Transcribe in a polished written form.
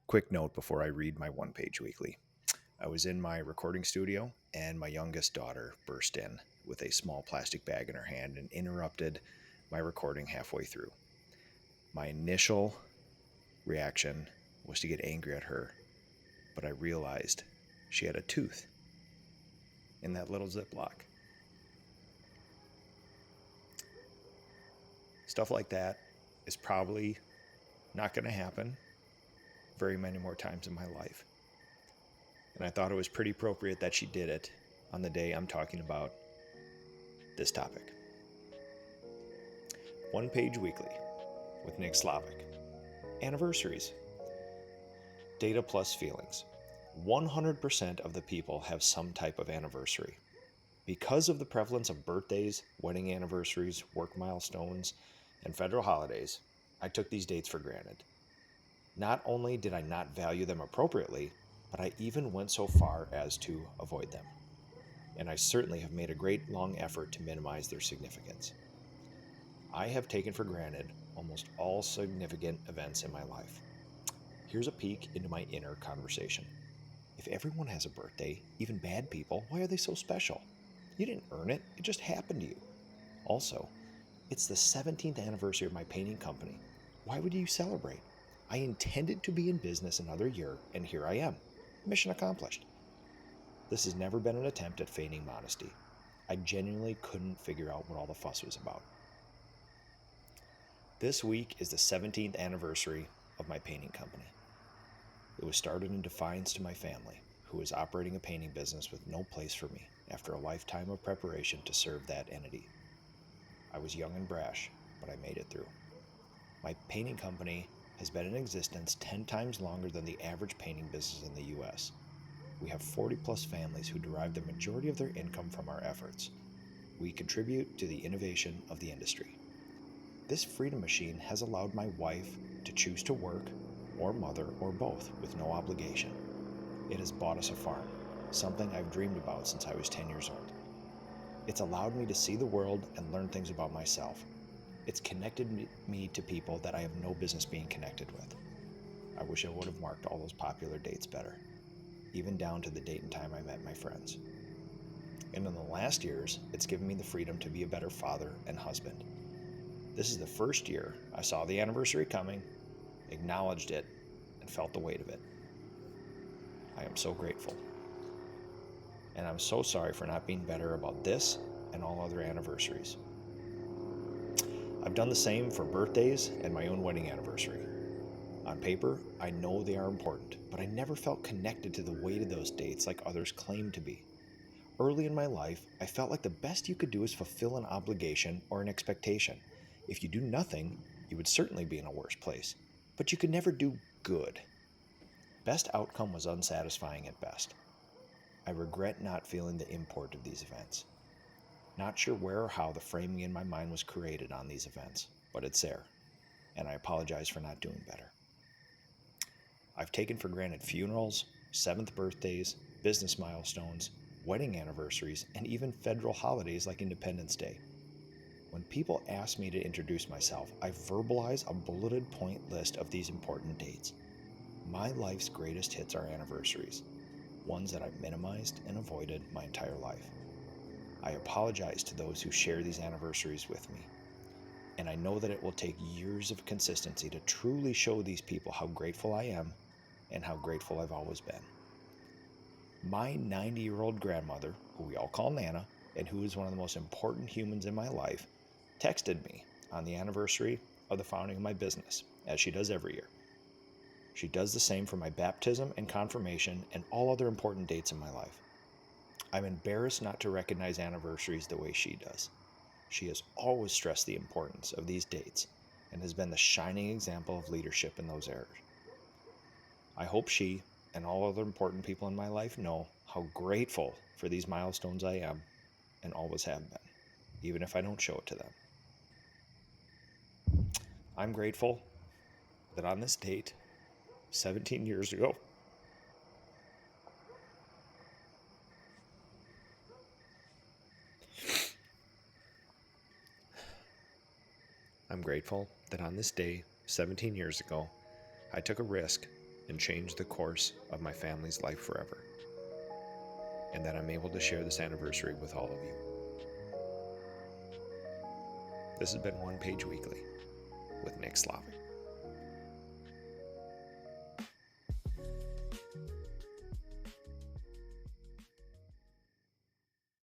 Quick note before I read my one page weekly. I was in my recording studio and my youngest daughter burst in with a small plastic bag in her hand and interrupted my recording halfway through. My initial reaction was to get angry at her, but I realized she had a tooth in that little Ziploc. Stuff like that is probably not going to happen very many more times in my life. And I thought it was pretty appropriate that she did it on the day I'm talking about this topic. One Page Weekly with Nick Slavik. Anniversaries. Data plus feelings. 100% of the people have some type of anniversary. Because of the prevalence of birthdays, wedding anniversaries, work milestones, and federal holidays, I took these dates for granted. Not only did I not value them appropriately, but I even went so far as to avoid them. And I certainly have made a great long effort to minimize their significance. I have taken for granted almost all significant events in my life. Here's a peek into my inner conversation. If everyone has a birthday, even bad people, why are they so special? You didn't earn it, it just happened to you. Also, it's the 17th anniversary of my painting company. Why would you celebrate? I intended to be in business another year, and here I am. Mission accomplished. This has never been an attempt at feigning modesty. I genuinely couldn't figure out what all the fuss was about. This week is the 17th anniversary of my painting company. It was started in defiance to my family, who was operating a painting business with no place for me after a lifetime of preparation to serve that entity. I was young and brash, but I made it through. My painting company has been in existence 10 times longer than the average painting business in the US. We have 40 plus families who derive the majority of their income from our efforts. We contribute to the innovation of the industry. This freedom machine has allowed my wife to choose to work, or mother, or both, with no obligation. It has bought us a farm, something I've dreamed about since I was 10 years old. It's allowed me to see the world and learn things about myself. It's connected me to people that I have no business being connected with. I wish I would have marked all those popular dates better, even down to the date and time I met my friends. And in the last years, it's given me the freedom to be a better father and husband. This is the first year I saw the anniversary coming, acknowledged it, and felt the weight of it. I am so grateful. And I'm so sorry for not being better about this and all other anniversaries. I've done the same for birthdays and my own wedding anniversary. On paper, I know they are important, but I never felt connected to the weight of those dates like others claim to be. Early in my life, I felt like the best you could do is fulfill an obligation or an expectation. If you do nothing, you would certainly be in a worse place, but you could never do good. Best outcome was unsatisfying at best. I regret not feeling the import of these events. Not sure where or how the framing in my mind was created on these events, but it's there, and I apologize for not doing better. I've taken for granted funerals, 7th birthdays, business milestones, wedding anniversaries, and even federal holidays like Independence Day. When people ask me to introduce myself, I verbalize a bulleted point list of these important dates. My life's greatest hits are anniversaries, ones that I've minimized and avoided my entire life. I apologize to those who share these anniversaries with me, and I know that it will take years of consistency to truly show these people how grateful I am and how grateful I've always been. My 90-year-old grandmother, who we all call Nana, and who is one of the most important humans in my life, texted me on the anniversary of the founding of my business, as she does every year. She does the same for my baptism and confirmation and all other important dates in my life. I'm embarrassed not to recognize anniversaries the way she does. She has always stressed the importance of these dates and has been the shining example of leadership in those areas. I hope she and all other important people in my life know how grateful for these milestones I am and always have been, even if I don't show it to them. I'm grateful that on this date, 17 years ago, I'm grateful that on this day, 17 years ago, I took a risk and changed the course of my family's life forever, and that I'm able to share this anniversary with all of you. This has been One Page Weekly with Nick Slavik.